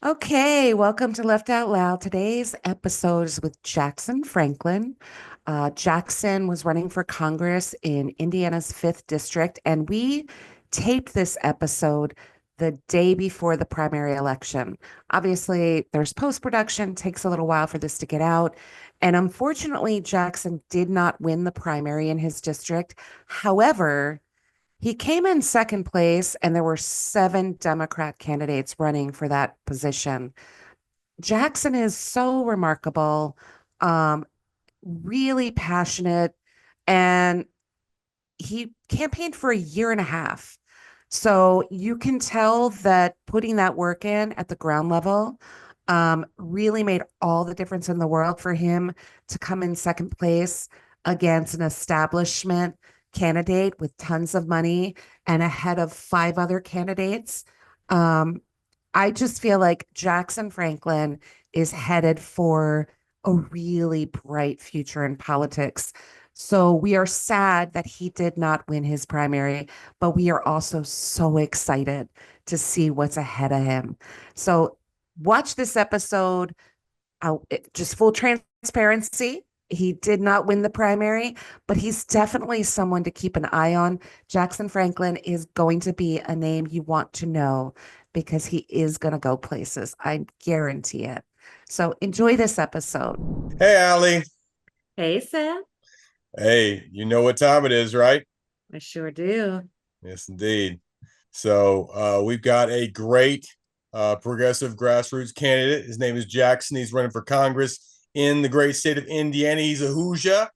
Okay, welcome to Left Out Loud. Today's episode is with Jackson Franklin. Jackson was running for Congress in Indiana's 5th district, and we taped this episode the day before the primary election. Obviously, there's post-production, takes a little while for this to get out. And unfortunately, Jackson did not win the primary in his district. However, he came in second place, and there were 7 Democrat candidates running for that position. Jackson is so remarkable, um, really passionate, and he campaigned for a year and a half. So you can tell that putting that work in at the ground level really made all the difference in the world for him to come in second place against an establishment candidate with tons of money and ahead of 5 other candidates. Um, I just feel like Jackson Franklin is headed for a really bright future in politics. So we are sad that he did not win his primary, but we are also so excited to see what's ahead of him. So watch this episode. Just full transparency. He did not win the primary, but he's definitely someone to keep an eye on. Jackson Franklin is going to be a name you want to know because he is going to go places. I guarantee it. So enjoy this episode. Hey, Allie. Hey, Seth. Hey, you know what time it is, right? I sure do. Yes, indeed. So we've got a great progressive grassroots candidate. His name is Jackson. He's running for Congress in the great state of Indiana. He's a Hoosier.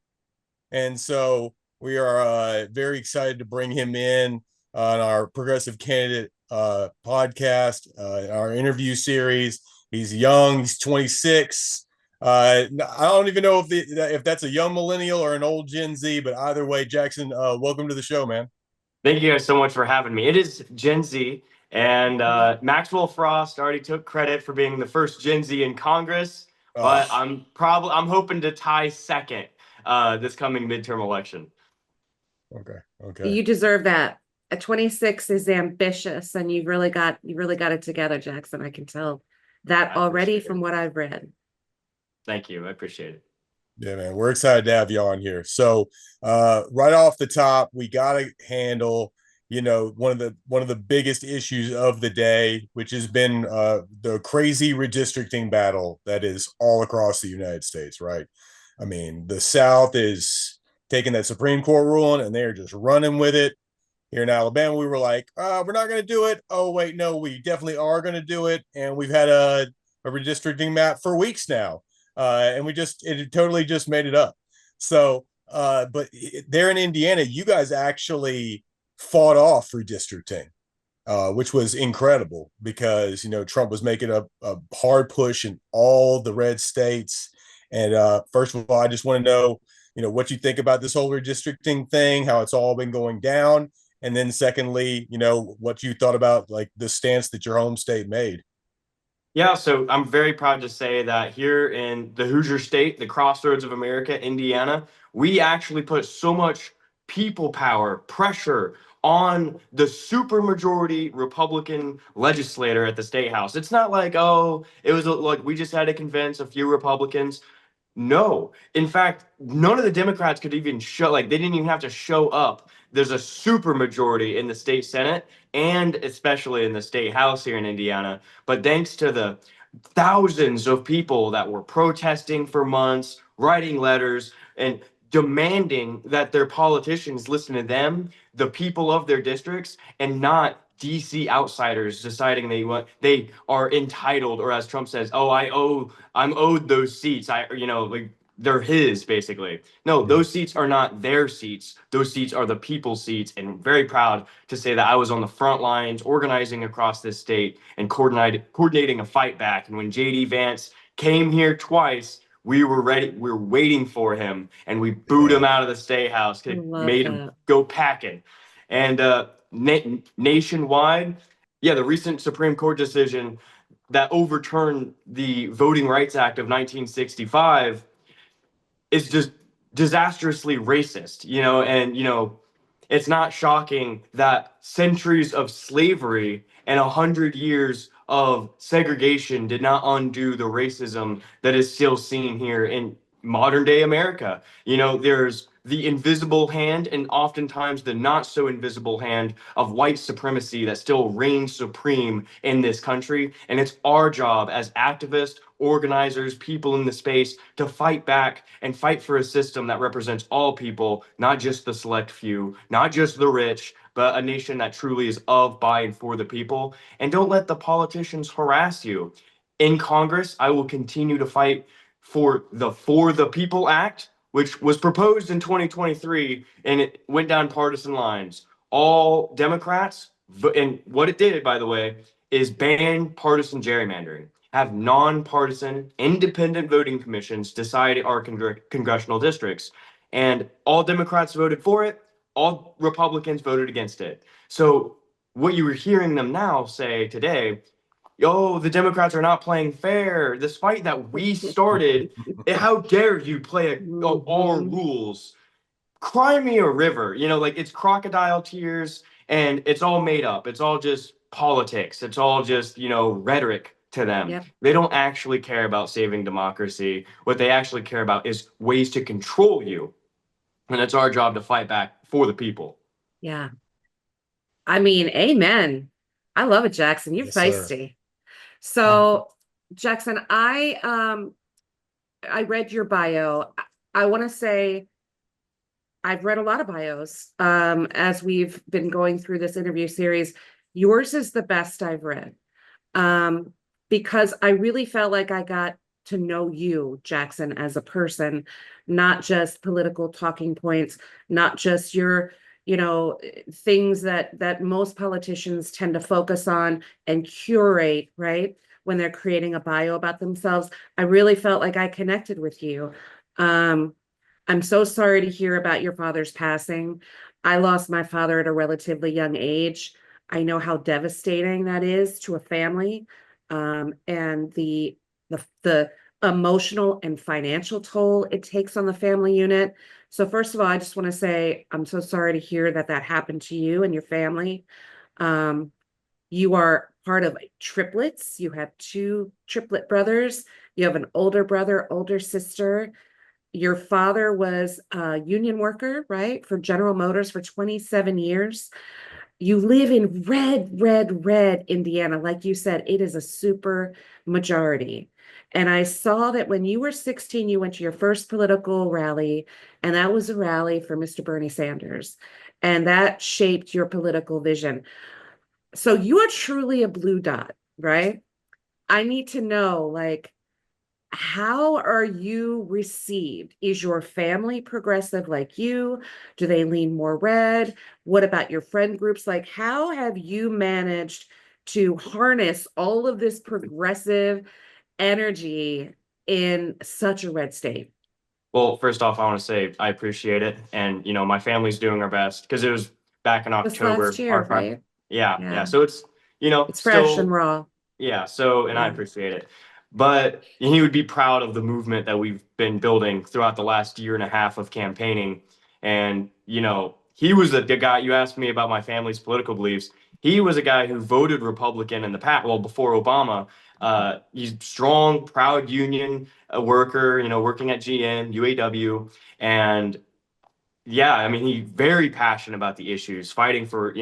And so we are very excited to bring him in on our progressive candidate podcast, our interview series. He's young, he's 26. I don't even know if that's a young millennial or an old Gen Z, but either way, Jackson, welcome to the show, man. Thank you guys so much for having me. It is Gen Z, and Maxwell Frost already took credit for being the first Gen Z in Congress, but Oh, I'm hoping to tie second this coming midterm election. okay, okay. You deserve that. A 26 is ambitious, and you've really got it together, Jackson. I can tell that I already appreciate from it. what I've read. Thank you. I appreciate it. Yeah, man, we're excited to have you on here. So, right off the top, we got to handle, one of the biggest issues of the day, which has been the crazy redistricting battle that is all across the United States, right? I mean, the South is taking that Supreme Court ruling and they're just running with it. Here in Alabama, we were like, we're not going to do it. Oh, wait, no, we definitely are going to do it. And we've had a redistricting map for weeks now. And it totally just made it up. So, but there in Indiana, you guys actually fought off redistricting, which was incredible because, Trump was making a hard push in all the red states. And first of all, I just want to know, what you think about this whole redistricting thing, how it's all been going down. And then secondly, what you thought about like the stance that your home state made. Yeah, so I'm very proud to say that here in the Hoosier State, the crossroads of America, Indiana, we actually put so much people power, pressure on the supermajority Republican legislator at the state house. It's not like, oh, it was like we just had to convince a few Republicans. No. In fact, none of the Democrats could even show, like, they didn't even have to show up. There's a super majority in the state Senate and especially in the state House here in Indiana. But thanks to the thousands of people that were protesting for months, writing letters, and demanding that their politicians listen to them, the people of their districts, and not DC outsiders deciding they are entitled, or as Trump says, oh, I'm owed those seats. Like they're his basically. No, those seats are not their seats. Those seats are the people's seats. And I'm very proud to say that I was on the front lines organizing across this state and coordinating a fight back. And when JD Vance came here twice, we were ready. We were waiting for him, and we booed Yeah. him out of the state house. I love Made him that. go packing. And nationwide, yeah, the recent Supreme Court decision that overturned the Voting Rights Act of 1965 is just disastrously racist, and it's not shocking that centuries of slavery and 100 years of segregation did not undo the racism that is still seen here in modern day America. There's the invisible hand and oftentimes the not so invisible hand of white supremacy that still reigns supreme in this country. And it's our job as activists, organizers, people in the space to fight back and fight for a system that represents all people, not just the select few, not just the rich, but a nation that truly is of, by, and for the people. And don't let the politicians harass you. In Congress, I will continue to fight for the People Act, which was proposed in 2023, and it went down partisan lines. All Democrats, and what it did, by the way, is ban partisan gerrymandering, have nonpartisan, independent voting commissions decide our congressional districts. And all Democrats voted for it, all Republicans voted against it. So what you were hearing them now say today, oh, the Democrats are not playing fair, despite that we started. How dare you play our rules? Cry me a river. It's crocodile tears and it's all made up. It's all just politics. It's all just, rhetoric to them. Yep. They don't actually care about saving democracy. What they actually care about is ways to control you. And it's our job to fight back for the people. Yeah. I mean, amen. I love it, Jackson. You're Yes, feisty. So, Jackson, I read your bio. I want to say I've read a lot of bios as we've been going through this interview series. Yours is the best I've read because I really felt like I got to know you, Jackson, as a person, not just political talking points, not just your things that most politicians tend to focus on and curate, right, when they're creating a bio about themselves. I really felt like I connected with you. I'm so sorry to hear about your father's passing. I lost my father at a relatively young age. I know how devastating that is to a family, and the emotional and financial toll it takes on the family unit. So first of all, I just want to say I'm so sorry to hear that happened to you and your family. You are part of triplets. You have two triplet brothers. You have an older brother, older sister. Your father was a union worker, right, for General Motors for 27 years. You live in red Indiana. Like you said, it is a super majority. And I saw that when you were 16, you went to your first political rally, and that was a rally for Mr. Bernie Sanders. And that shaped your political vision. So you are truly a blue dot, right? I need to know, how are you received? Is your family progressive like you? Do they lean more red? What about your friend groups? How have you managed to harness all of this progressive energy in such a red state? Well, first off, I want to say I appreciate it. And, my family's doing our best because it was back in This October. last year, right? Yeah. So it's, It's fresh and raw. Yeah. So, and I appreciate it. But he would be proud of the movement that we've been building throughout the last year and a half of campaigning. And, he was the guy, you asked me about my family's political beliefs. He was a guy who voted Republican in the past, well, before Obama. He's strong, proud union worker, working at GM, UAW. And yeah, I mean, he's very passionate about the issues, fighting for,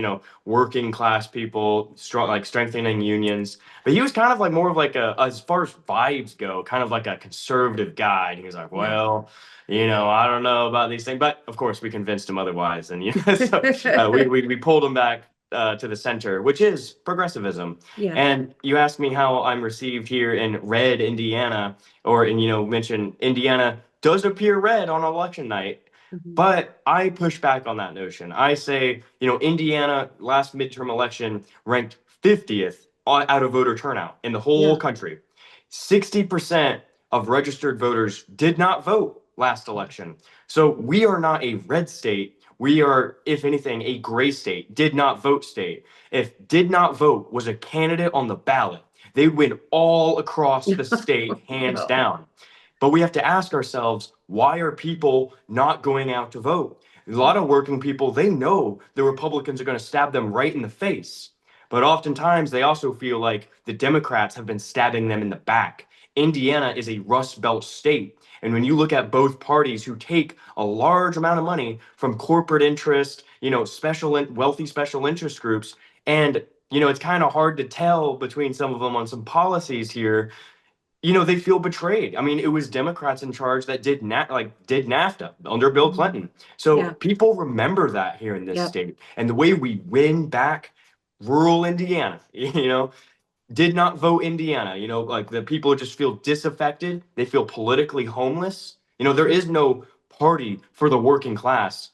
working class people, strong, strengthening unions. But he was kind of more of as far as vibes go, kind of like a conservative guy. And he was like, well, I don't know about these things. But of course, we convinced him otherwise. And, so we pulled him back to the center, which is progressivism. Yeah. And you asked me how I'm received here in red Indiana, mentioned Indiana does appear red on election night. But I push back on that notion. I say, Indiana last midterm election ranked 50th out of voter turnout in the whole country. 60% of registered voters did not vote last election. So we are not a red state. We are, if anything, a gray state, did not vote state. If did not vote was a candidate on the ballot, they would win all across the state, hands down. But we have to ask ourselves, why are people not going out to vote? A lot of working people, they know the Republicans are going to stab them right in the face. But oftentimes they also feel like the Democrats have been stabbing them in the back. Indiana is a Rust Belt state. And when you look at both parties who take a large amount of money from corporate interest, wealthy special interest groups, and it's kind of hard to tell between some of them on some policies here. They feel betrayed. I mean, it was Democrats in charge that did NAFTA under Bill Clinton. So Yeah. people remember that here in this Yep. state. And the way we win back rural Indiana, did not vote Indiana. Like the people just feel disaffected. They feel politically homeless. There is no party for the working class.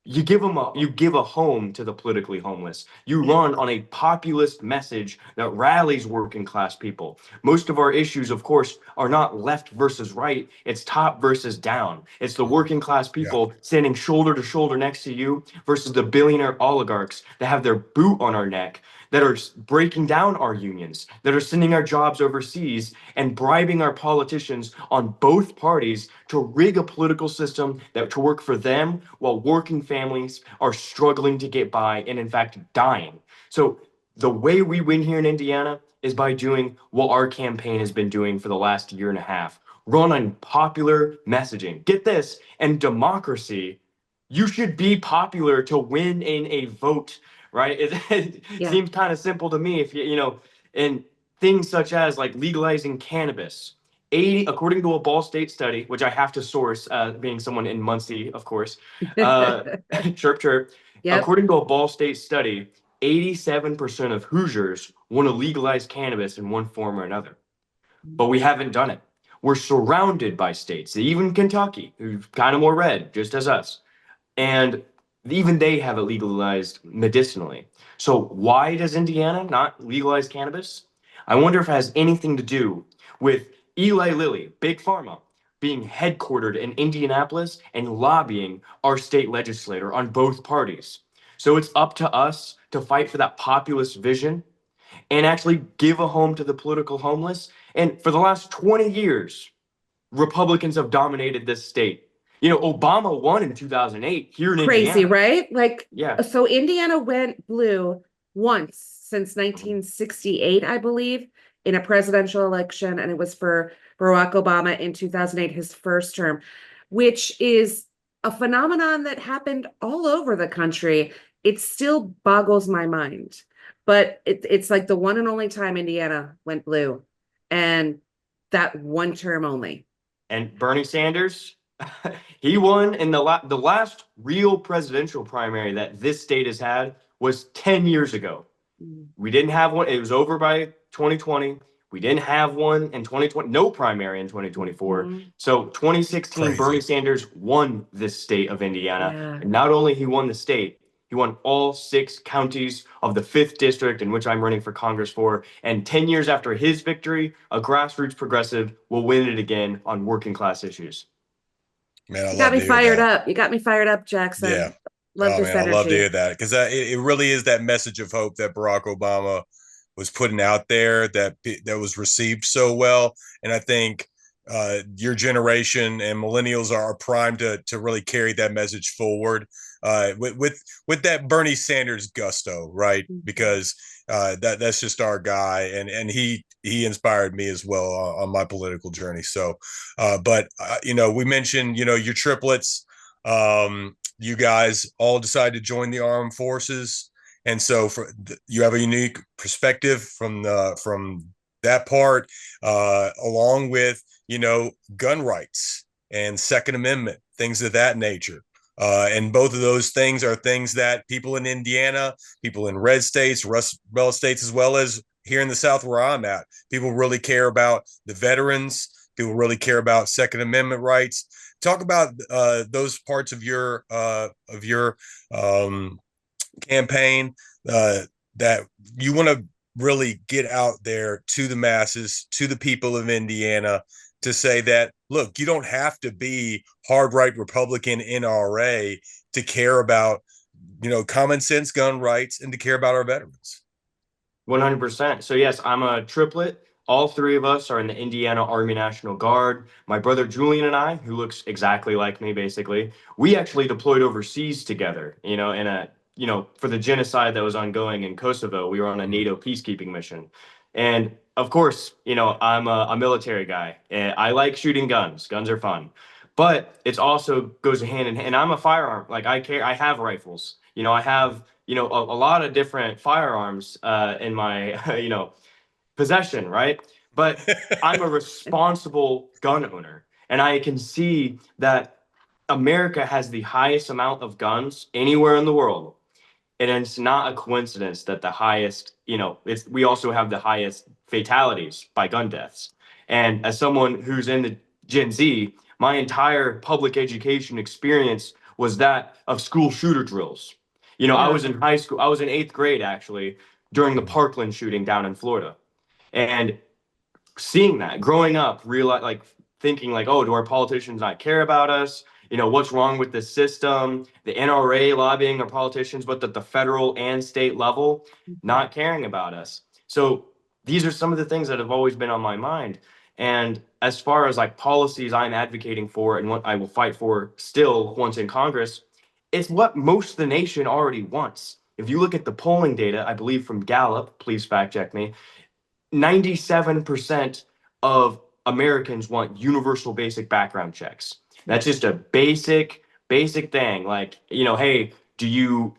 You give a home to the politically homeless. You run on a populist message that rallies working class people. Most of our issues, of course, are not left versus right. It's top versus down. It's the working class people standing shoulder to shoulder next to you versus the billionaire oligarchs that have their boot on our neck, that are breaking down our unions, that are sending our jobs overseas and bribing our politicians on both parties to rig a political system that to work for them while working families are struggling to get by and in fact dying. So the way we win here in Indiana is by doing what our campaign has been doing for the last year and a half. Run on popular messaging. Get this, and democracy, you should be popular to win in a vote, right? It Yeah. seems kind of simple to me. If and things such as like legalizing cannabis. According to a Ball State study, which I have to source, being someone in Muncie, of course, chirp chirp. Yep. According to a Ball State study, 87% of Hoosiers want to legalize cannabis in one form or another, but we haven't done it. We're surrounded by states, even Kentucky, who's kind of more red, just as us, and even they have it legalized medicinally. So why does Indiana not legalize cannabis? I wonder if it has anything to do with Eli Lilly, Big Pharma, being headquartered in Indianapolis and lobbying our state legislator on both parties. So it's up to us to fight for that populist vision and actually give a home to the political homeless. And for the last 20 years, Republicans have dominated this state. Obama won in 2008 here in Crazy, Indiana. right? Like, Yeah. so Indiana went blue once since 1968, I believe, in a presidential election, and it was for Barack Obama in 2008, his first term, which is a phenomenon that happened all over the country. It still boggles my mind, but it's like the one and only time Indiana went blue, and that one term only. And Bernie Sanders, he won in the last real presidential primary that this state has had was 10 years ago. We didn't have one. It was over by 2020. We didn't have one in 2020, no primary in 2024. So 2016, Crazy. Bernie Sanders won this state of Indiana. Yeah. And not only he won the state, he won all 6 counties of the 5th district in which I'm running for Congress for. And 10 years after his victory, a grassroots progressive will win it again on working class issues. Man, You got me fired up. You got me fired up, Jackson. Yeah. Love this man, energy. I love to hear that because it really is that message of hope that Barack Obama was putting out there that was received so well. And I think your generation and millennials are primed to really carry that message forward with that Bernie Sanders gusto, right? Because that's just our guy, and he inspired me as well on my political journey. So, but we mentioned your triplets. You guys all decided to join the armed forces, and so you have a unique perspective from that part, along with gun rights and Second Amendment, things of that nature. And both of those things are things that people in Indiana, people in red states, Rust Belt states, as well as here in the South where I'm at, people really care about the veterans. People really care about Second Amendment rights. Talk about those parts of your campaign that you want to really get out there to the masses, to the people of Indiana, to say that, look, you don't have to be hard right Republican NRA to care about, common sense gun rights and to care about our veterans. 100%. So yes, I'm a triplet. All 3 of us are in the Indiana Army National Guard. My brother Julian and I, who looks exactly like me, basically, we actually deployed overseas together, in a for the genocide that was ongoing in Kosovo, we were on a NATO peacekeeping mission. And of course, I'm a military guy. And I like shooting guns. Guns are fun. But it also goes hand in hand. I'm a firearm. Like I have rifles. I have, a lot of different firearms in my, possession, right? But I'm a responsible gun owner. And I can see that America has the highest amount of guns anywhere in the world. And it's not a coincidence that the highest, we also have the highest fatalities by gun deaths. And as someone who's in the Gen Z, my entire public education experience was that of school shooter drills. I was in high school, I was in 8th grade actually during the Parkland shooting down in Florida. And seeing that, growing up, thinking like, oh, do our politicians not care about us? What's wrong with the system? The NRA lobbying our politicians, but at the federal and state level, not caring about us. So these are some of the things that have always been on my mind. And as far as like policies I'm advocating for and what I will fight for still once in Congress, it's what most of the nation already wants. If you look at the polling data, I believe from Gallup, please fact check me, 97% of Americans want universal basic background checks. That's just a basic thing. Like, hey, do you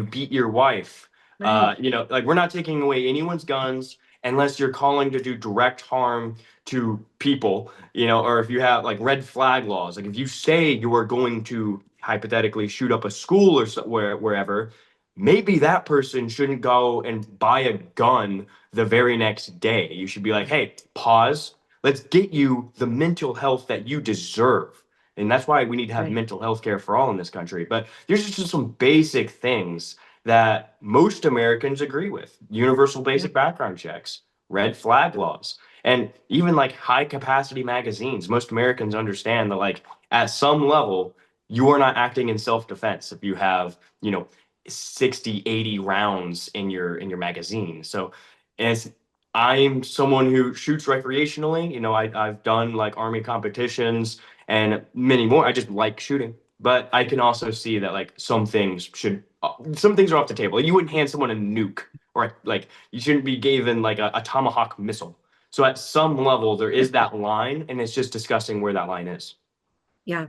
beat your wife? Right. Like we're not taking away anyone's guns unless you're calling to do direct harm to people, or if you have like red flag laws. Like if you say you are going to hypothetically shoot up a school or wherever, maybe that person shouldn't go and buy a gun the very next day. You should be like, hey, pause. Let's get you the mental health that you deserve. And that's why we need to have mental health care for all in this country. But there's just some basic things that most Americans agree with. Universal basic background checks, red flag laws, and even like high capacity magazines. Most Americans understand that like at some level, you are not acting in self-defense if you have, 60, 80 rounds in your magazine. So as I'm someone who shoots recreationally, I've done like army competitions and many more. I just like shooting. But I can also see that like some things are off the table. You wouldn't hand someone a nuke, or like you shouldn't be given like a tomahawk missile. So at some level there is that line, and it's just discussing where that line is. Yeah,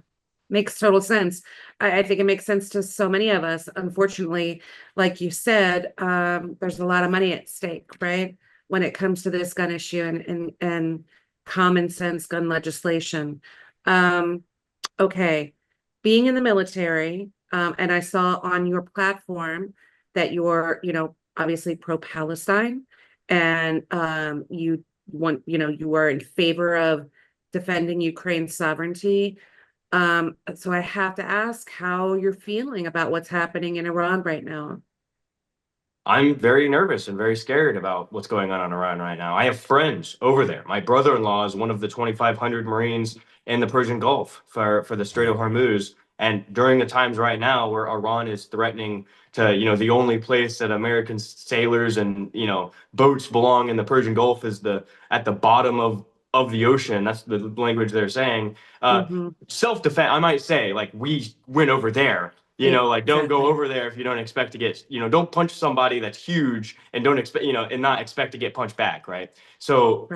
makes total sense. I think it makes sense to so many of us. Unfortunately, like you said, there's a lot of money at stake, right? When it comes to this gun issue and common sense gun legislation. Okay, being in the military, and I saw on your platform that you're, obviously pro-Palestine, and you want, you are in favor of defending Ukraine's sovereignty. So I have to ask how you're feeling about what's happening in Iran right now. I'm very nervous and very scared about what's going on in Iran right now. I have friends over there. My brother-in-law is one of the 2,500 Marines in the Persian Gulf for the Strait of Hormuz. And during the times right now where Iran is threatening to, the only place that American sailors and, boats belong in the Persian Gulf is at the bottom of the ocean. That's the language they're saying. Self-defense, I might say, like we went over there. Like don't go over there if you don't expect to get, don't punch somebody that's huge and don't expect, and not expect to get punched back, right? So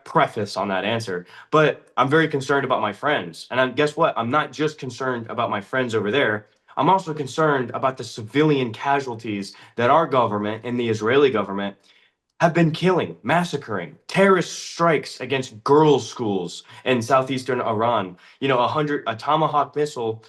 preface on that answer. But I'm very concerned about my friends. And guess what? I'm not just concerned about my friends over there. I'm also concerned about the civilian casualties that our government and the Israeli government have been killing, massacring, terrorist strikes against girls' schools in southeastern Iran. A Tomahawk missile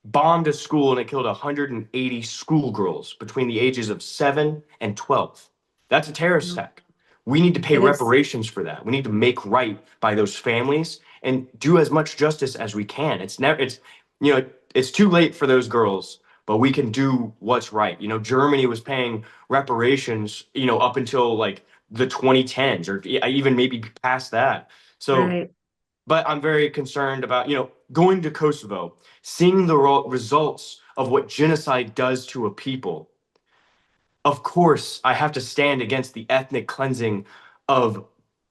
bombed a school and it killed 180 schoolgirls between the ages of 7 and 12. That's a terrorist attack. We need to pay reparations for that. We need to make right by those families and do as much justice as we can. It's too late for those girls, but we can do what's right. Germany was paying reparations, up until like the 2010s or even maybe past that. So but I'm very concerned about, going to Kosovo, seeing the results of what genocide does to a people. Of course, I have to stand against the ethnic cleansing of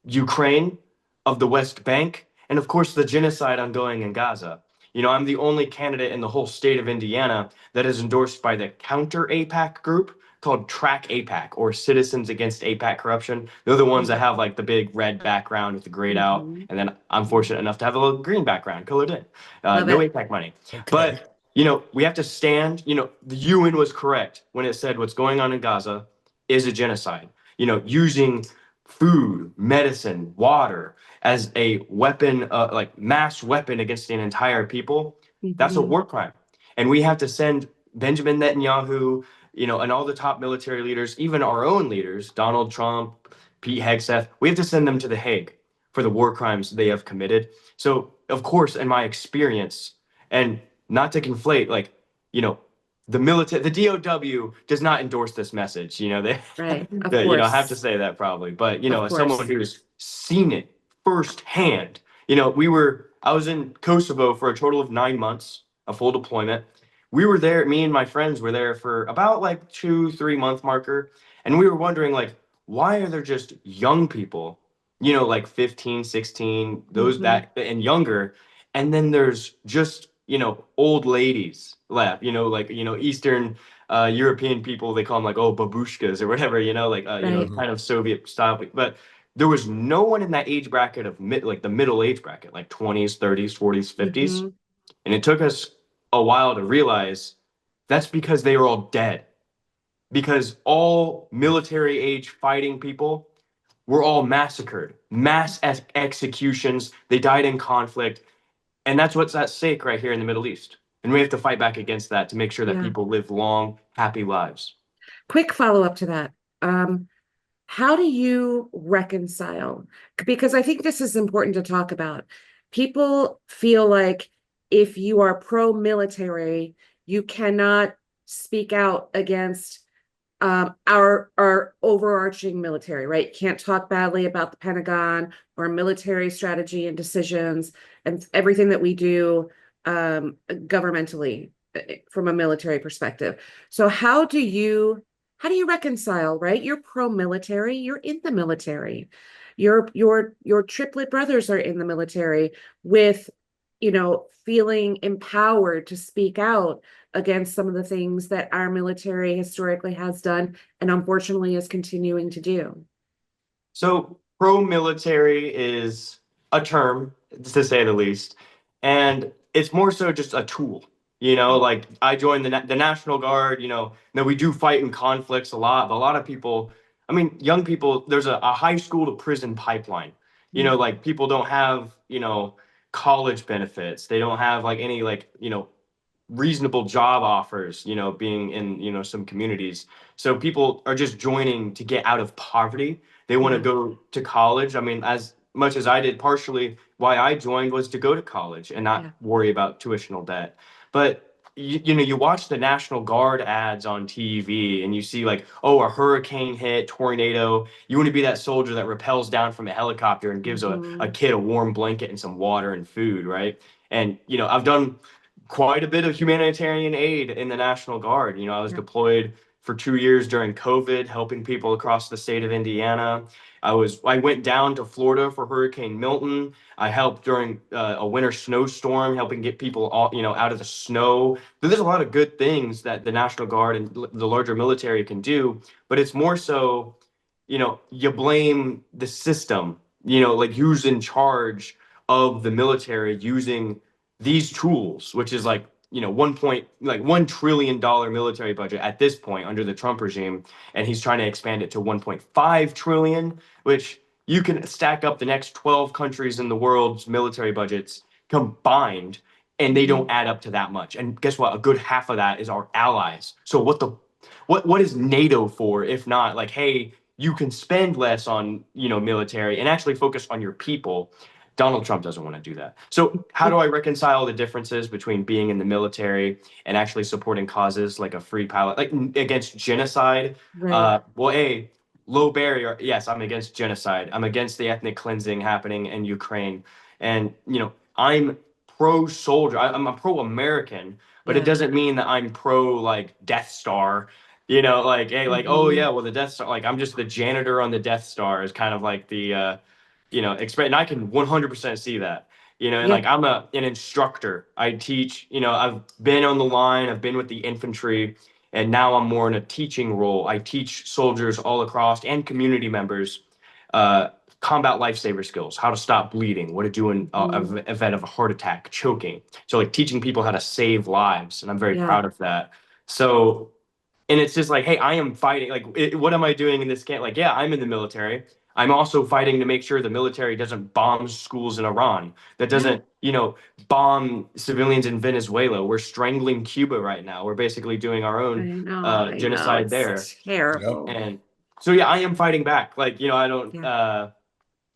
Ukraine, of the West Bank, and of course, the genocide ongoing in Gaza. I'm the only candidate in the whole state of Indiana that is endorsed by the Counter AIPAC group called Track AIPAC, or Citizens Against AIPAC Corruption. They're the ones that have like the big red background with the grayed out, and then I'm fortunate enough to have a little green background colored in. Love No it. AIPAC money. Okay. But we have to stand, the UN was correct when it said what's going on in Gaza is a genocide. Using food, medicine, water as a weapon, like mass weapon against an entire people, that's a Mhm. war crime. And we have to send Benjamin Netanyahu, and all the top military leaders, even our own leaders, Donald Trump, Pete Hegseth, we have to send them to The Hague for the war crimes they have committed. So, of course, in my experience, and not to conflate, like, the military, the DOW does not endorse this message. They, Right. Of I have to course. say that probably, but Of as someone course. who's seen it firsthand, I was in Kosovo for a total of 9 months, a full deployment. We were there, me and my friends were there for about like 2-3 month marker, and we were wondering, like, why are there just young people, like 15, 16, those Mhm. that and younger, and then there's just old ladies left, like Eastern European people, they call them like, oh, babushkas or whatever, like Right. kind of Soviet style, but there was no one in that age bracket of like the middle age bracket, like 20s, 30s, 40s, 50s. Mhm. And it took us a while to realize that's because they were all dead. Because all military age fighting people were all massacred, mass executions. They died in conflict. And that's what's at stake right here in the Middle East. And we have to fight back against that to make sure that Yeah. people live long, happy lives. Quick follow-up to that. How do you reconcile? Because I think this is important to talk about. People feel like if you are pro-military, you cannot speak out against our overarching military, right? You can't talk badly about the Pentagon or military strategy and decisions and everything that we do governmentally from a military perspective. So how do you reconcile, right? You're pro-military, you're in the military. Your triplet brothers are in the military with, feeling empowered to speak out against some of the things that our military historically has done and unfortunately is continuing to do. So, pro-military is a term, to say the least, and it's more so just a tool. Like I joined the National Guard. Now we do fight in conflicts a lot, but a lot of people, I mean, young people, there's a high school to prison pipeline. Like people don't have, college benefits. They don't have like any like, reasonable job offers, being in, some communities. So people are just joining to get out of poverty. They want to Yeah. go to college. I mean, as much as I did, partially why I joined was to go to college and not Yeah. worry about tuitional debt. But you watch the National Guard ads on TV and you see like, oh, a hurricane hit, tornado. You want to be that soldier that rappels down from a helicopter and gives a kid a warm blanket and some water and food, right? And I've done quite a bit of humanitarian aid in the National Guard. I was Yeah. deployed for 2 years during COVID, helping people across the state of Indiana. I went down to Florida for Hurricane Milton. I helped during a winter snowstorm, helping get people all, out of the snow. There's a lot of good things that the National Guard and the larger military can do, but it's more so, you blame the system, like who's in charge of the military using these tools, which is like, $1 trillion military budget at this point under the Trump regime, and he's trying to expand it to 1.5 trillion, which you can stack up the next 12 countries in the world's military budgets combined, and they don't add up to that much. And guess what? A good half of that is our allies. So what is NATO for if not like, hey, you can spend less on, military and actually focus on your people. Donald Trump doesn't want to do that. So how do I reconcile the differences between being in the military and actually supporting causes like a free palate, like against genocide? Right. Low barrier. Yes, I'm against genocide. I'm against the ethnic cleansing happening in Ukraine. And, I'm pro soldier. I'm a pro American, but it Yeah. doesn't mean that I'm pro like Death Star. Like, hey, like, oh yeah, well the Death Star, like I'm just the janitor on the Death Star is kind of like the expect, and I can 100% see that. and Yeah. like I'm an instructor. I teach, I've been on the line, I've been with the infantry, and now I'm more in a teaching role. I teach soldiers all across and community members uh, combat lifesaver skills, how to stop bleeding, what to do in Mhm. an event of a heart attack, choking. So like teaching people how to save lives, and I'm very Yeah. proud of that. So, and it's just like, hey, I am fighting. Like, what am I doing in this camp? Like, yeah, I'm in the military. I'm also fighting to make sure the military doesn't bomb schools in Iran, that Yeah. doesn't, bomb civilians in Venezuela. We're strangling Cuba right now. We're basically doing our I own know. genocide there. It's terrible. And so, yeah, I am fighting back. Like, I don't, Yeah.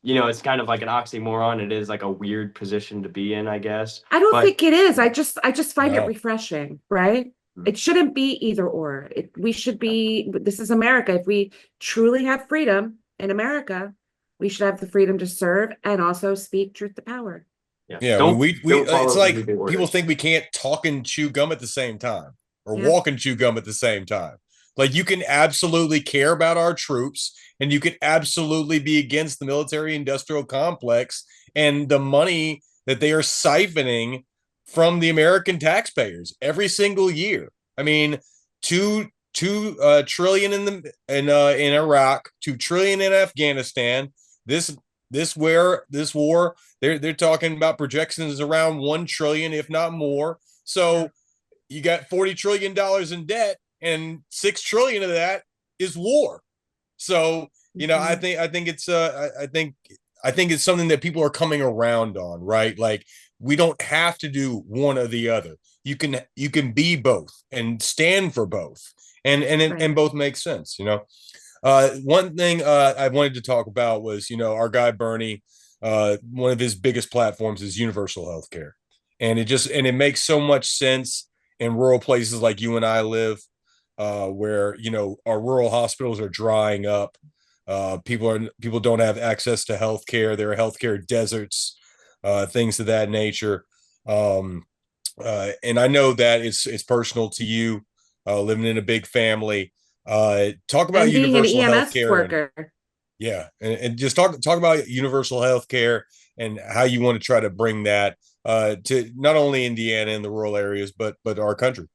it's kind of like an oxymoron. It is like a weird position to be in, I guess. I don't But think it is. I just find it No. refreshing, right? It shouldn't be either or. We should be, this is America. If we truly have freedom in America, we should have the freedom to serve and also speak truth to power. Yeah, I mean, don't we don't it's follow like everyday people orders. think we can't talk and chew gum at the same time or Yeah. walk and chew gum at the same time. Like you can absolutely care about our troops and you can absolutely be against the military industrial complex and the money that they are siphoning from the American taxpayers every single year. I mean, two trillion in Iraq, 2 trillion in Afghanistan. This war they're talking about projections around 1 trillion, if not more. So you got $40 trillion in debt, and 6 trillion of that is war. So I Mhm. think it's I think it's something that people are coming around on, right? Like we don't have to do one or the other. You can be both and stand for both, and Right. both make sense. One thing I wanted to talk about was, our guy Bernie. One of his biggest platforms is universal health care, and it makes so much sense in rural places like you and I live, where our rural hospitals are drying up. People don't have access to health care. There are healthcare deserts, things of that nature. Um, and I know that it's personal to you, living in a big family. Talk about And being an universal health EMS care and worker. yeah, and just talk about universal health care and how you want to try to bring that to not only Indiana and the rural areas, but our country.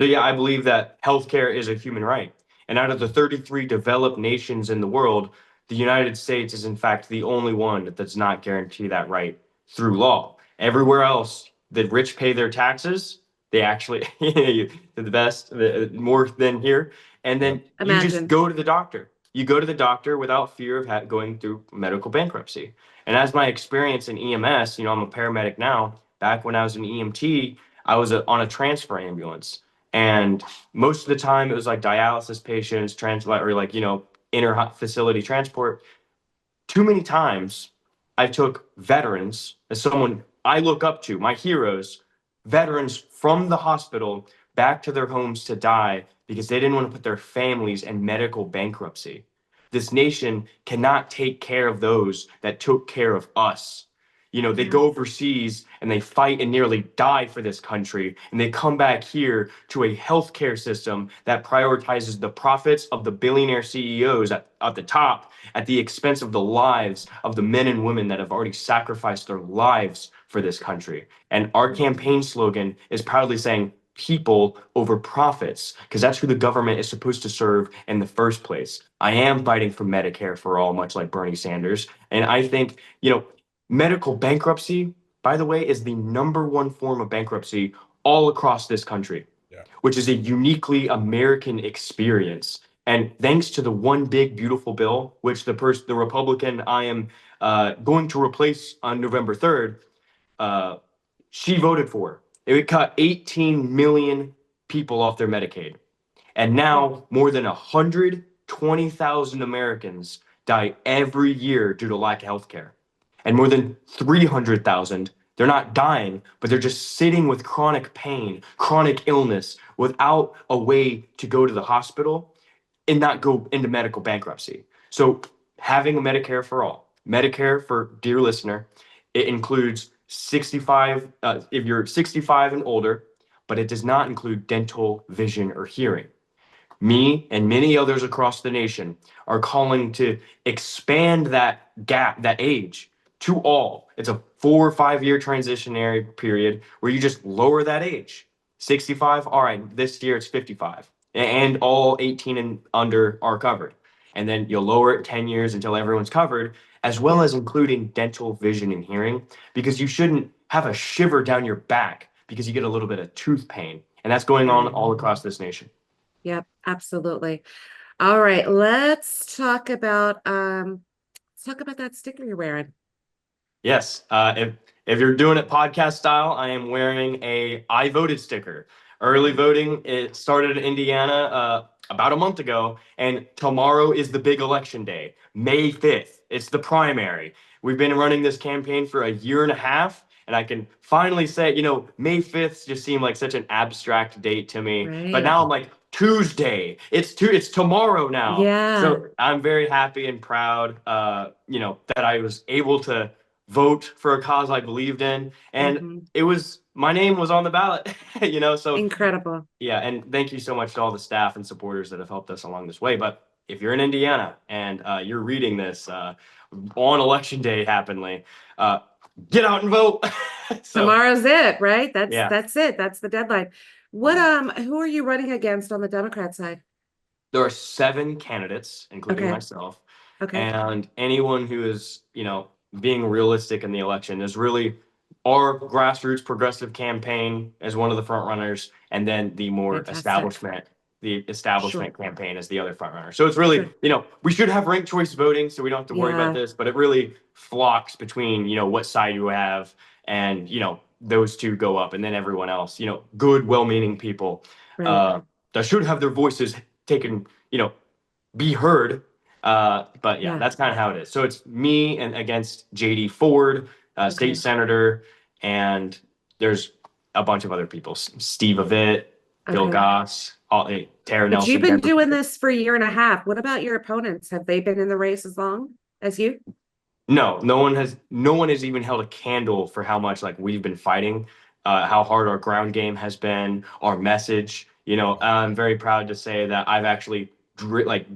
So yeah, I believe that healthcare is a human right. And out of the 33 developed nations in the world, the United States is in fact the only one that does not guarantee that right through law. Everywhere else, the rich pay their taxes. They actually the best, more than here. And Yep. then you just Imagine. go to the doctor. You go to the doctor without fear of going through medical bankruptcy. And as my experience in EMS, I'm a paramedic now. Back when I was an EMT, I was on a transfer ambulance. And most of the time it was like dialysis patients, transplant, or like, inter facility transport. Too many times I took veterans as someone I look up to, my heroes, veterans from the hospital back to their homes to die because they didn't want to put their families in medical bankruptcy. This nation cannot take care of those that took care of us. They Yeah. go overseas and they fight and nearly die for this country, and they come back here to a healthcare system that prioritizes the profits of the billionaire CEOs at the top at the expense of the lives of the men and women that have already sacrificed their lives for this country. And our campaign slogan is proudly saying people over profits, because that's who the government is supposed to serve in the first place. I am fighting for Medicare for all, much like Bernie Sanders. And I think, medical bankruptcy, by the way, is the number one form of bankruptcy all across this country, Yeah. which is a uniquely American experience. And thanks to the one big beautiful bill, which the Republican I am going to replace on November 3rd, she voted for. It would cut 18 million people off their Medicaid. And now more than 120,000 Americans die every year due to lack of health care. And more than 300,000, they're not dying, but they're just sitting with chronic pain, chronic illness, without a way to go to the hospital and not go into medical bankruptcy. So having a Medicare for all, Medicare for dear listener, it includes 65, if you're 65 and older, but it does not include dental, vision, or hearing. Me and many others across the nation are calling to expand that gap, that age, to all. It's a 4 or 5 year transitionary period where you just lower that age. 65, all right, this year it's 55. And all 18 and under are covered. And then you'll lower it 10 years until everyone's covered, as well as including dental, vision, and hearing, because you shouldn't have a shiver down your back because you get a little bit of tooth pain. And that's going on all across this nation. Yep, absolutely. All right, let's talk about that sticker you're wearing. Yes. If you're doing it podcast style, I am wearing a I voted sticker. Early voting, it started in Indiana about a month ago, and tomorrow is the big election day, May 5th. It's the primary. We've been running this campaign for a year and a half, and I can finally say, May 5th just seemed like such an abstract date to me. But Right. now I'm like, Tuesday. It's tomorrow now. Yeah. So I'm very happy and proud, that I was able to vote for a cause I believed in, and my name was on the ballot. So Incredible. yeah, and thank you so much to all the staff and supporters that have helped us along this way. But if you're in Indiana and you're reading this on election day, happenly, get out and vote. Tomorrow's it, right? Yeah. That's it. That's the deadline. What who are you running against on the Democrat side? There are 7 candidates, including Okay. myself. Okay. And anyone who is, being realistic in the election is really our grassroots progressive campaign as one of the front runners, and then the more Fantastic. establishment campaign as the other front runner. So it's really, Sure. We should have ranked choice voting, so we don't have to worry Yeah. about this, but it really flocks between, what side you have, and, those two go up, and then everyone else, good, well-meaning people Right. that should have their voices taken, be heard. But Yeah. that's kind of how it is. So it's me and against JD Ford, Okay. state senator, and there's a bunch of other people, Steve Avitt, Bill Okay. Goss, Tara But Nelson. you've been doing this for a year and a half. What about your opponents? Have they been in the race as long as you? No one has even held a candle for how much we've been fighting, how hard our ground game has been, our message. I'm very proud to say that I've actually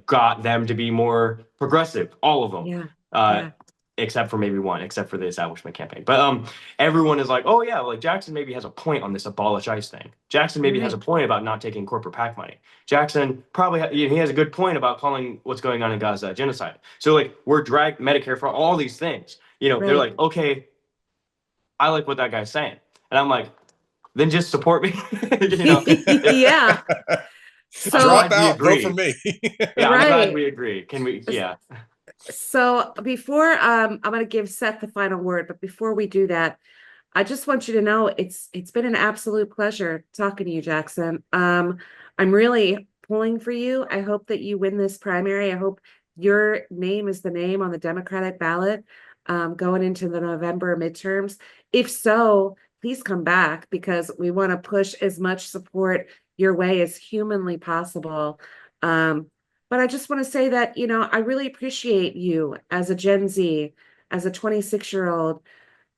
got them to be more progressive, all of them. Yeah. Except for maybe one, except for the establishment campaign. But everyone is like, oh yeah, Jackson maybe has a point on this abolish ICE thing. Jackson maybe has a point about not taking corporate PAC money. Jackson probably he has a good point about calling what's going on in Gaza genocide. So we're dragged Medicare for all these things. They're like, okay, I like what that guy's saying, and I'm like, then just support me. Yeah. So drop out, vote for me. Yeah, I'm glad we agree. Can we? Yeah. So before I'm going to give Seth the final word, but before we do that, I just want you to know it's been an absolute pleasure talking to you, Jackson. I'm really pulling for you. I hope that you win this primary. I hope your name is the name on the Democratic ballot going into the November midterms. If so, please come back, because we want to push as much support your way as humanly possible. But I just want to say that, I really appreciate you as a Gen Z, as a 26-year-old,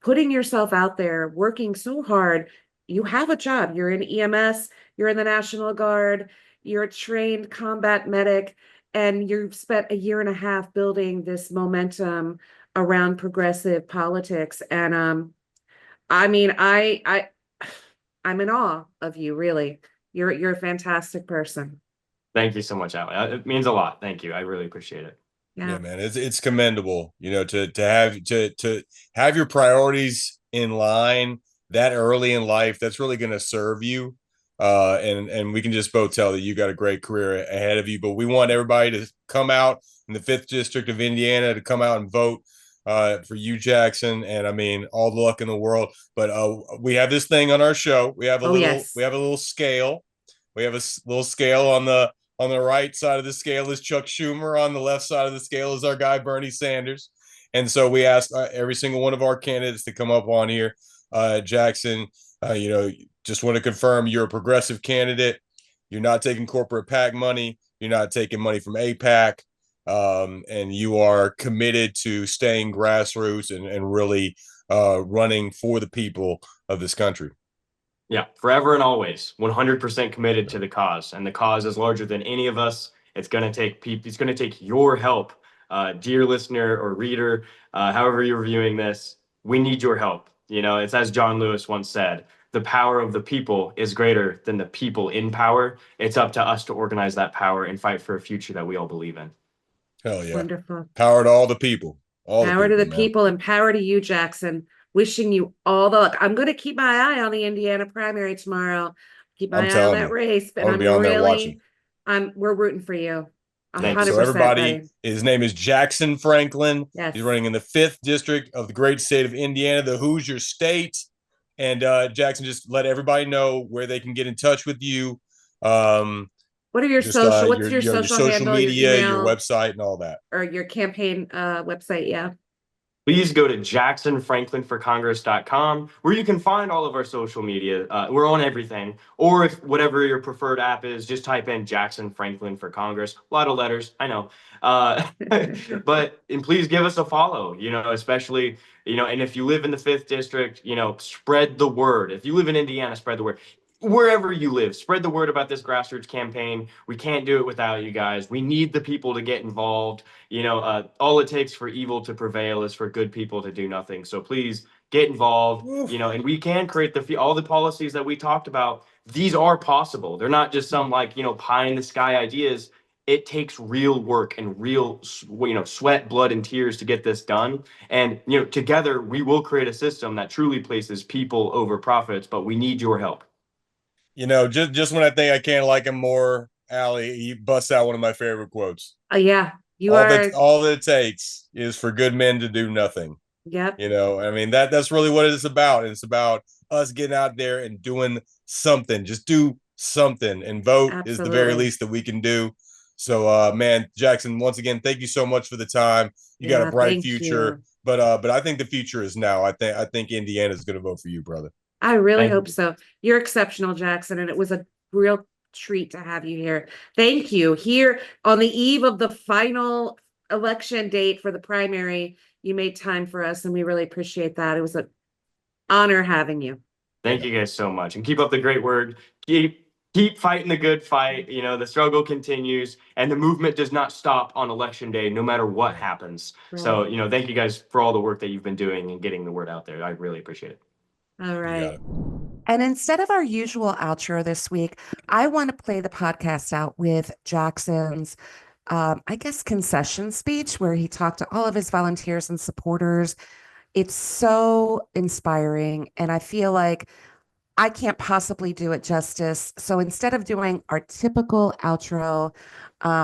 putting yourself out there, working so hard. You have a job. You're in EMS, you're in the National Guard, you're a trained combat medic, and you've spent a year and a half building this momentum around progressive politics. And I'm in awe of you, really. You're a fantastic person. Thank you so much, Allie. It means a lot. Thank you. I really appreciate it. Yeah, man, it's commendable, to have your priorities in line that early in life. That's really going to serve you. And we can just both tell that you got a great career ahead of you. But we want everybody to come out in the 5th District of Indiana to come out and vote for you, Jackson. And I mean, all the luck in the world. But we have this thing on our show. We have a little scale. We have a little scale on the right side of the scale is Chuck Schumer. On the left side of the scale is our guy, Bernie Sanders. And so we asked every single one of our candidates to come up on here. Jackson, just want to confirm you're a progressive candidate. You're not taking corporate PAC money. You're not taking money from AIPAC. And you are committed to staying grassroots and really running for the people of this country. Yeah, forever and always, 100% committed to the cause, and the cause is larger than any of us. It's going to take people. It's going to take your help, dear listener or reader, however you're viewing this. we need your help. You know, it's as John Lewis once said, the power of the people is greater than the people in power. It's up to us to organize that power and fight for a future that we all believe in. Hell yeah. Wonderful. Power to all the people. Power to the man. people and power to you, Jackson. Wishing you all the luck. I'm going to keep my eye on the Indiana primary tomorrow. Keep my eye on that race. I'm gonna be on there watching. We're rooting for you. 100%. So everybody, buddy. his name is Jackson Franklin. Yes. He's running in the 5th district of the great state of Indiana, the Hoosier State. And Jackson, just let everybody know where they can get in touch with you. What are your social? What's your social handle, media, your website, and all that, or your campaign website? Yeah. Please go to jacksonfranklinforcongress.com, where you can find all of our social media. We're on everything. Or if whatever your preferred app is, just type in Jackson Franklin for Congress. A lot of letters, I know. And please give us a follow, you know, especially, you know, and if you live in the 5th district, you know, spread the word. If you live in Indiana, spread the word. Wherever you live, spread the word about this grassroots campaign. We can't do it without you guys. We need the people to get involved. You know, all it takes for evil to prevail is for good people to do nothing. So please get involved, you know, and we can create all the policies that we talked about. These are possible. They're not just some like, you know, pie in the sky ideas. It takes real work and real, you know, sweat, blood, and tears to get this done. And, you know, together we will create a system that truly places people over profits, but we need your help. You know, just when I think I can't like him more, Allie, he busts out one of my favorite quotes. Yeah, all that it takes is for good men to do nothing. Yep. You know, I mean, that's really what it's about. It's about us getting out there and doing something. Just do something, and vote is the very least that we can do. So, man, Jackson, once again, thank you so much for the time. You got a bright future, but I think the future is now. I think Indiana is going to vote for you, brother. I really hope so. You're exceptional, Jackson, and it was a real treat to have you here. Thank you. Here on the eve of the final election date for the primary, you made time for us, and we really appreciate that. It was an honor having you. Thank you guys so much, and keep up the great work. Keep fighting the good fight. You know, the struggle continues, and the movement does not stop on election day, no matter what happens. Right. So, you know, thank you guys for all the work that you've been doing and getting the word out there. I really appreciate it. All right. And instead of our usual outro this week, I want to play the podcast out with Jackson's, I guess, concession speech, where he talked to all of his volunteers and supporters. It's so inspiring, and I feel like I can't possibly do it justice. So instead of doing our typical outro,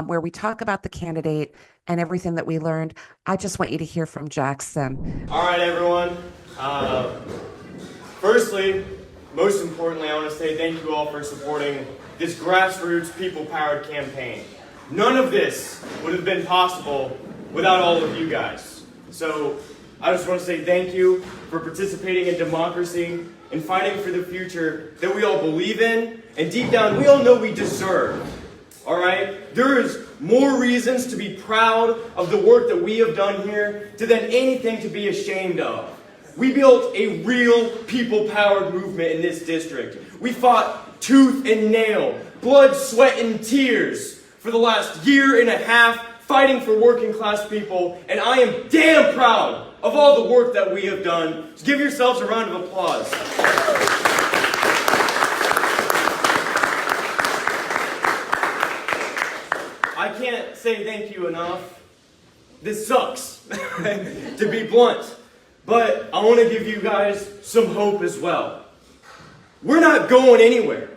where we talk about the candidate and everything that we learned, I just want you to hear from Jackson. All right, everyone. Firstly, most importantly, I want to say thank you all for supporting this grassroots, people-powered campaign. None of this would have been possible without all of you guys. So I just want to say thank you for participating in democracy and fighting for the future that we all believe in, and deep down, we all know we deserve. All right? There is more reasons to be proud of the work that we have done here than anything to be ashamed of. We built a real people-powered movement in this district. We fought tooth and nail, blood, sweat, and tears for the last year and a half, fighting for working-class people, and I am damn proud of all the work that we have done. So give yourselves a round of applause. I can't say thank you enough. This sucks, to be blunt. But I want to give you guys some hope as well. We're not going anywhere.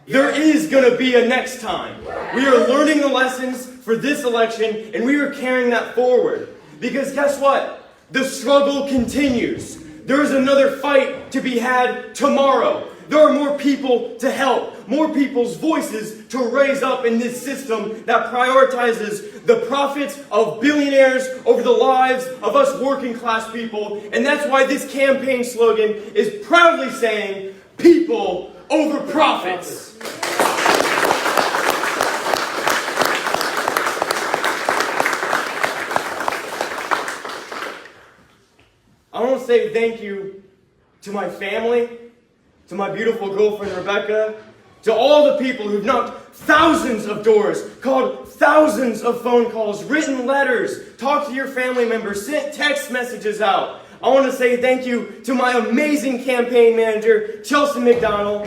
There is going to be a next time. We are learning the lessons for this election, and we are carrying that forward. Because guess what? The struggle continues. There is another fight to be had tomorrow. There are more people to help, more people's voices to raise up in this system that prioritizes the profits of billionaires over the lives of us working class people. And that's why this campaign slogan is proudly saying, people over profits. I want to say thank you to my family, to my beautiful girlfriend, Rebecca, to all the people who've knocked thousands of doors, called thousands of phone calls, written letters, talked to your family members, sent text messages out. I want to say thank you to my amazing campaign manager, Chelsea McDonald.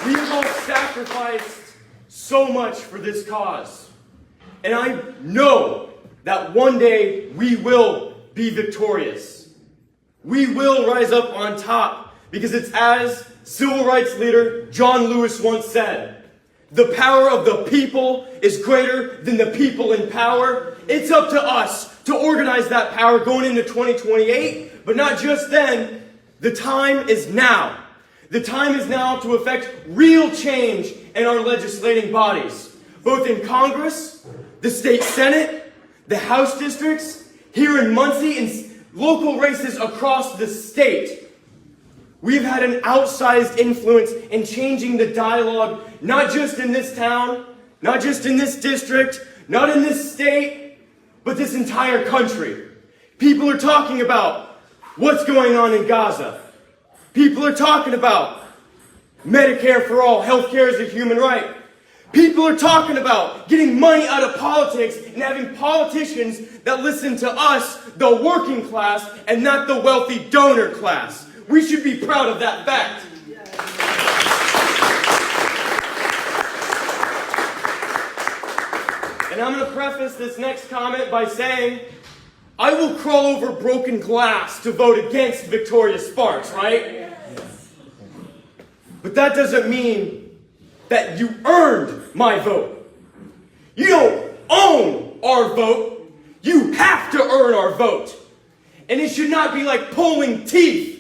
We have all sacrificed so much for this cause. And I know that one day we will be victorious. We will rise up on top because it's as civil rights leader John Lewis once said, the power of the people is greater than the people in power. It's up to us to organize that power going into 2028, but not just then. The time is now. The time is now to effect real change in our legislating bodies, both in Congress, the state Senate, the House districts, here in Muncie, and local races across the state. We've had an outsized influence in changing the dialogue, not just in this town, not just in this district, not in this state, but this entire country. People are talking about what's going on in Gaza. People are talking about Medicare for all, healthcare is a human right. People are talking about getting money out of politics and having politicians that listen to us, the working class, and not the wealthy donor class. We should be proud of that fact. And I'm going to preface this next comment by saying, I will crawl over broken glass to vote against Victoria Sparks, right? But that doesn't mean that you earned my vote. You don't own our vote. You have to earn our vote. And it should not be like pulling teeth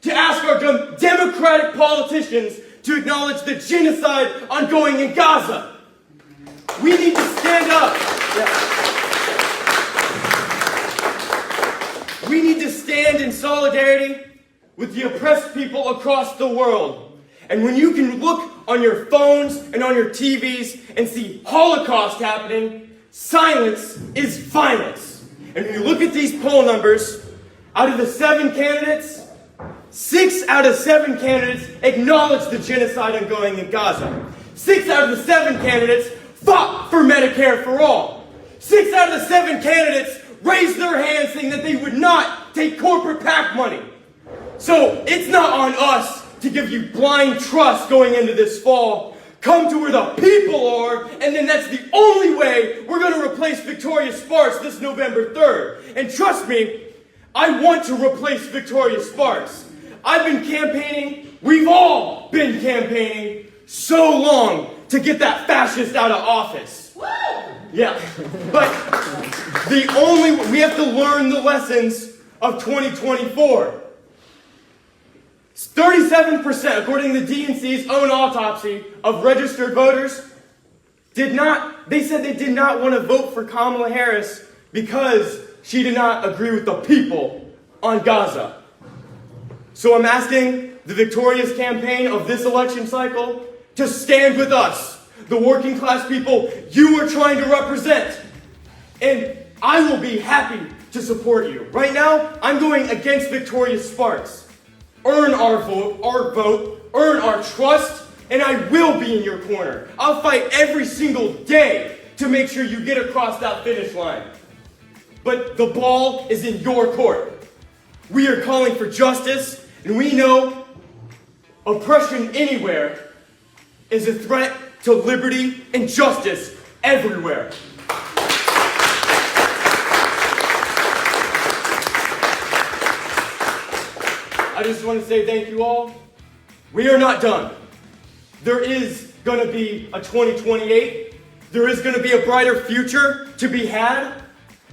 to ask our Democratic politicians to acknowledge the genocide ongoing in Gaza. We need to stand up. We need to stand in solidarity with the oppressed people across the world. And when you can look on your phones and on your TVs and see Holocaust happening, silence is violence. And when you look at these poll numbers, out of the 7 candidates, 6 out of 7 candidates acknowledge the genocide ongoing in Gaza. 6 out of the 7 candidates fought for Medicare for all. 6 out of the 7 candidates raised their hands saying that they would not take corporate PAC money. So it's not on us to give you blind trust going into this fall. Come to where the people are, and then that's the only way we're going to replace Victoria Sparks this November 3rd. And trust me, I want to replace Victoria Sparks. I've been campaigning, we've all been campaigning so long to get that fascist out of office. Yeah, but we have to learn the lessons of 2024. 37%, according to the DNC's own autopsy of registered voters, they said they did not want to vote for Kamala Harris because she did not agree with the people on Gaza. So I'm asking the victorious campaign of this election cycle to stand with us, the working class people you are trying to represent. And I will be happy to support you. Right now, I'm going against Victoria Sparks. Earn our vote, earn our trust, and I will be in your corner. I'll fight every single day to make sure you get across that finish line. But the ball is in your court. We are calling for justice, and we know oppression anywhere is a threat to liberty and justice everywhere. I just want to say thank you all. We are not done. There is going to be a 2028. There is going to be a brighter future to be had.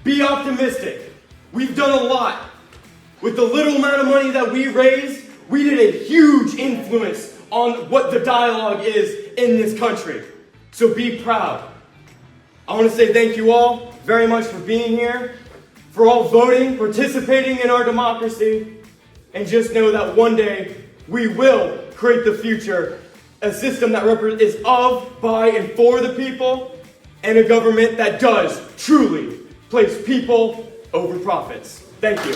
Be optimistic. We've done a lot. With the little amount of money that we raised, we did a huge influence on what the dialogue is in this country. So be proud. I want to say thank you all very much for being here, for all voting, participating in our democracy. And just know that one day we will create the future, a system that is of, by, and for the people, and a government that does truly place people over profits. Thank you.